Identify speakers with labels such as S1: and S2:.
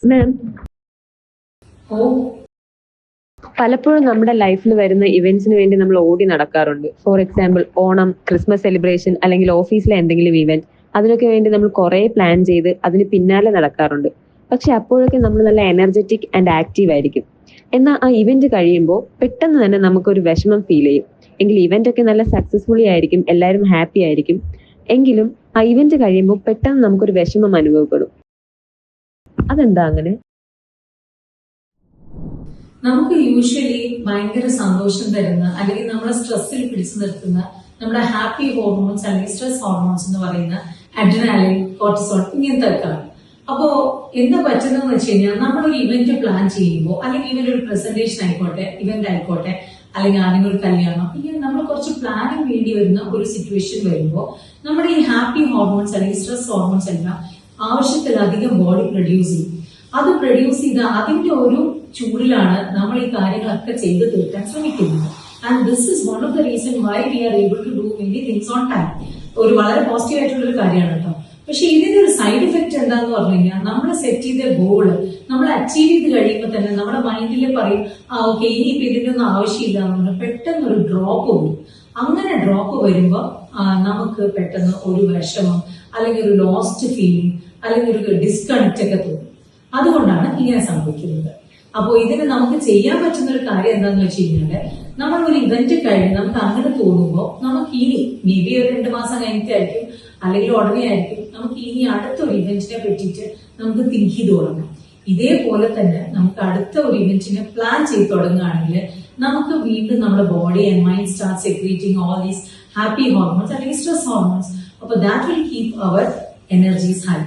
S1: മാം,
S2: ഓ
S1: പലപ്പോഴും നമ്മുടെ ലൈഫിൽ വരുന്ന ഇവന്റ്സിന് വേണ്ടി നമ്മൾ ഓടി നടക്കാറുണ്ട്. For example Onam, Christmas celebration അല്ലെങ്കിൽ ഓഫീസിലെ എന്തെങ്കിലും ഇവന്റ്. അതിനൊക്കെ വേണ്ടി നമ്മൾ കുറെ പ്ലാൻ ചെയ്ത് അതിന് പിന്നാലെ നടക്കാറുണ്ട്. പക്ഷെ അപ്പോഴൊക്കെ നമ്മൾ നല്ല എനർജറ്റിക് ആൻഡ് ആക്റ്റീവ് ആയിരിക്കും. എന്നാൽ ആ ഇവന്റ് കഴിയുമ്പോൾ പെട്ടെന്ന് തന്നെ നമുക്കൊരു വിഷമം ഫീൽ ചെയ്യും. എങ്കിൽ ഇവന്റ് ഒക്കെ നല്ല സക്സസ്ഫുള്ളി ആയിരിക്കും, എല്ലാവരും ഹാപ്പി ആയിരിക്കും. എങ്കിലും ആ ഇവന്റ് കഴിയുമ്പോൾ പെട്ടെന്ന് നമുക്കൊരു വിഷമം അനുഭവപ്പെടും. അതെന്താ അങ്ങനെ?
S2: നമുക്ക് യൂഷ്വലി ഭയങ്കര സന്തോഷം തരുന്ന അല്ലെങ്കിൽ നമ്മളെ സ്ട്രെസ്സിൽ പിടിച്ചു നിർത്തുന്ന നമ്മുടെ ഹാപ്പി ഹോർമോൺസ് അല്ലെങ്കിൽ സ്ട്രെസ് ഹോർമോൺസ് എന്ന് പറയുന്ന അഡ്രിനാലിൻ, കോർട്ടിസോൾ ഇങ്ങനത്തെ ഒക്കെയാണ്. അപ്പോ എന്താ പറ്റുന്നതെന്ന് വെച്ച് കഴിഞ്ഞാൽ നമ്മളൊരു ഇവന്റ് പ്ലാൻ ചെയ്യുമ്പോൾ അല്ലെങ്കിൽ ഇവന്റെ ഒരു പ്രസന്റേഷൻ ആയിക്കോട്ടെ, ഇവന്റ് ആയിക്കോട്ടെ, അല്ലെങ്കിൽ ആരെങ്കിലും ഒരു കല്യാണം, ഇങ്ങനെ നമ്മൾ കുറച്ച് പ്ലാനിങ് വേണ്ടി വരുന്ന ഒരു സിറ്റുവേഷൻ വരുമ്പോൾ നമ്മുടെ ഈ ഹാപ്പി ഹോർമോൺസ് അല്ലെങ്കിൽ സ്ട്രെസ് ഹോർമോൺസ് എല്ലാം ആവശ്യത്തിലധികം ബോഡി പ്രൊഡ്യൂസ് ചെയ്യും. അത് പ്രൊഡ്യൂസ് ചെയ്ത അതിന്റെ ഒരു ചൂടിലാണ് നമ്മൾ ഈ കാര്യങ്ങളൊക്കെ ചെയ്ത് തീർക്കാൻ ശ്രമിക്കുന്നത്. And this is one of the reason why we are able to do many things on time. ഒരു വളരെ പോസിറ്റീവ് ആയിട്ടുള്ള ഒരു കാര്യമാണ് കേട്ടോ. പക്ഷെ ഇതിന്റെ ഒരു സൈഡ് ഇഫക്റ്റ് എന്താന്ന് പറഞ്ഞു കഴിഞ്ഞാൽ നമ്മൾ സെറ്റ് ചെയ്ത ഗോള് നമ്മൾ അച്ചീവ് ചെയ്ത് കഴിയുമ്പോൾ തന്നെ നമ്മുടെ മൈൻഡിൽ പറയും, ഓക്കെ ഇനിയിപ്പോ ഇതിന്റെ ഒന്നും ആവശ്യമില്ല എന്ന് പെട്ടെന്ന് ഒരു ഡ്രോപ്പ് വരും. അങ്ങനെ ഡ്രോപ്പ് വരുമ്പോൾ നമുക്ക് പെട്ടെന്ന് ഒരു വിഷമം അല്ലെങ്കിൽ ഒരു ലോസ്റ്റ് ഫീലിംഗ് അല്ലെങ്കിൽ ഒരു ഡിസ്കണക്ട് ഒക്കെ തോന്നും. അതുകൊണ്ടാണ് ഇങ്ങനെ സംഭവിക്കുന്നത്. അപ്പോൾ ഇതിന് നമുക്ക് ചെയ്യാൻ പറ്റുന്ന ഒരു കാര്യം എന്താന്ന് വെച്ച് കഴിഞ്ഞാല്, നമ്മൾ ഒരു ഇവന്റ് കഴിഞ്ഞ് നമുക്ക് അങ്ങനെ തോന്നുമ്പോൾ നമുക്ക് ഇനി മേ ബി ഒരു 2 മാസം കഴിഞ്ഞിട്ടായിരിക്കും അല്ലെങ്കിൽ ഉടനെ ആയിരിക്കും നമുക്ക് ഇനി അടുത്തൊരു ഇവന്റിനെ പറ്റിയിട്ട് നമുക്ക് തിങ്ക് ചെയ്ത് തുടങ്ങാം. ഇതേപോലെ തന്നെ നമുക്ക് അടുത്ത ഒരു ഇവന്റിനെ പ്ലാൻ ചെയ്ത് തുടങ്ങുകയാണെങ്കിൽ നമുക്ക് വീണ്ടും നമ്മുടെ body and mind start secreting all these happy hormones അല്ലെങ്കിൽ സ്ട്രെസ് ഹോർമോൺസ്. അപ്പോൾ that will keep our energies high.